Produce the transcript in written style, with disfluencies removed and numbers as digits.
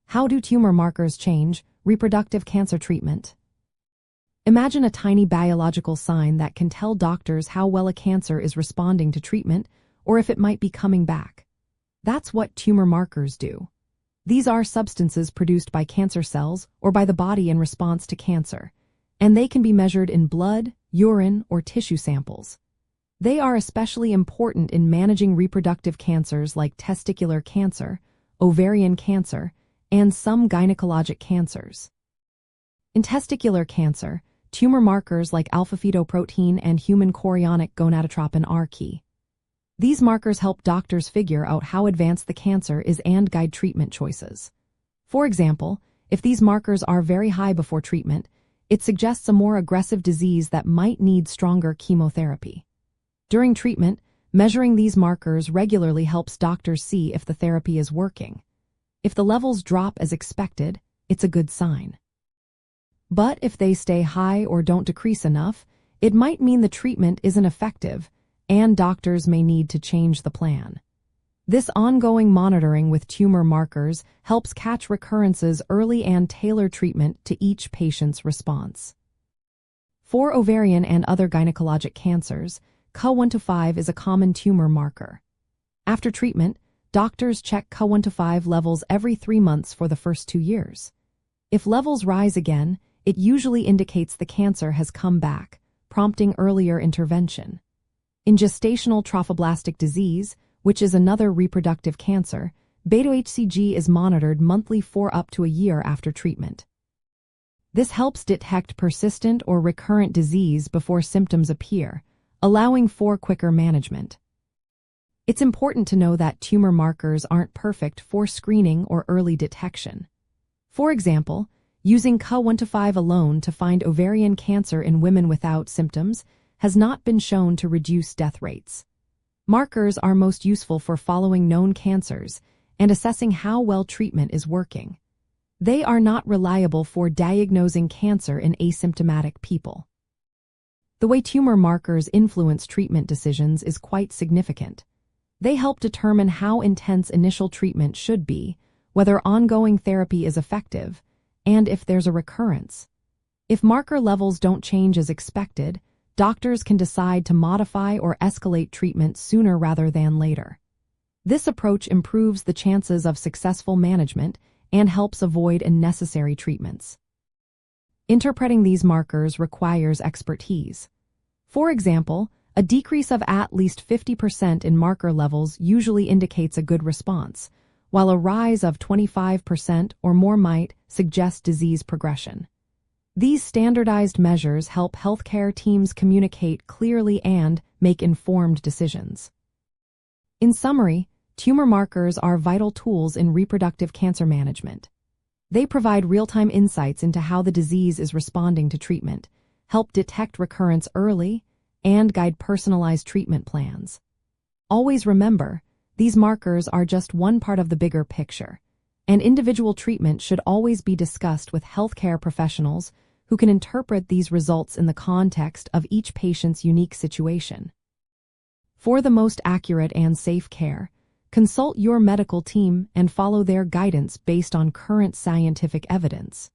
How do tumor markers change reproductive cancer treatment? Imagine a tiny biological sign that can tell doctors how well a cancer is responding to treatment or if it might be coming back. That's what tumor markers do. These are substances produced by cancer cells or by the body in response to cancer, and they can be measured in blood, urine, or tissue samples. They are especially important in managing reproductive cancers like testicular cancer, ovarian cancer, and some gynecologic cancers. In testicular cancer, tumor markers like alpha-fetoprotein and human chorionic gonadotropin are key. These markers help doctors figure out how advanced the cancer is and guide treatment choices. For example, if these markers are very high before treatment, it suggests a more aggressive disease that might need stronger chemotherapy. During treatment, measuring these markers regularly helps doctors see if the therapy is working. If the levels drop as expected, it's a good sign. But if they stay high or don't decrease enough, it might mean the treatment isn't effective, and doctors may need to change the plan. This ongoing monitoring with tumor markers helps catch recurrences early and tailor treatment to each patient's response. For ovarian and other gynecologic cancers, Ca1-5 is a common tumor marker. After treatment, doctors check Ca1-5 levels every 3 months for the first 2 years. If levels rise again, it usually indicates the cancer has come back, prompting earlier intervention. In gestational trophoblastic disease, which is another reproductive cancer, beta-HCG is monitored monthly for up to a year after treatment. This helps detect persistent or recurrent disease before symptoms appear, allowing for quicker management. It's important to know that tumor markers aren't perfect for screening or early detection. For example, using Ca1-5 alone to find ovarian cancer in women without symptoms has not been shown to reduce death rates. Markers are most useful for following known cancers and assessing how well treatment is working. They are not reliable for diagnosing cancer in asymptomatic people. The way tumor markers influence treatment decisions is quite significant. They help determine how intense initial treatment should be, whether ongoing therapy is effective, and if there's a recurrence. If marker levels don't change as expected, doctors can decide to modify or escalate treatment sooner rather than later. This approach improves the chances of successful management and helps avoid unnecessary treatments. Interpreting these markers requires expertise. For example, a decrease of at least 50% in marker levels usually indicates a good response, while a rise of 25% or more might suggest disease progression. These standardized measures help healthcare teams communicate clearly and make informed decisions. In summary, tumor markers are vital tools in reproductive cancer management. They provide real-time insights into how the disease is responding to treatment, help detect recurrence early, and guide personalized treatment plans. Always remember, these markers are just one part of the bigger picture, and individual treatment should always be discussed with healthcare professionals who can interpret these results in the context of each patient's unique situation. For the most accurate and safe care, consult your medical team and follow their guidance based on current scientific evidence.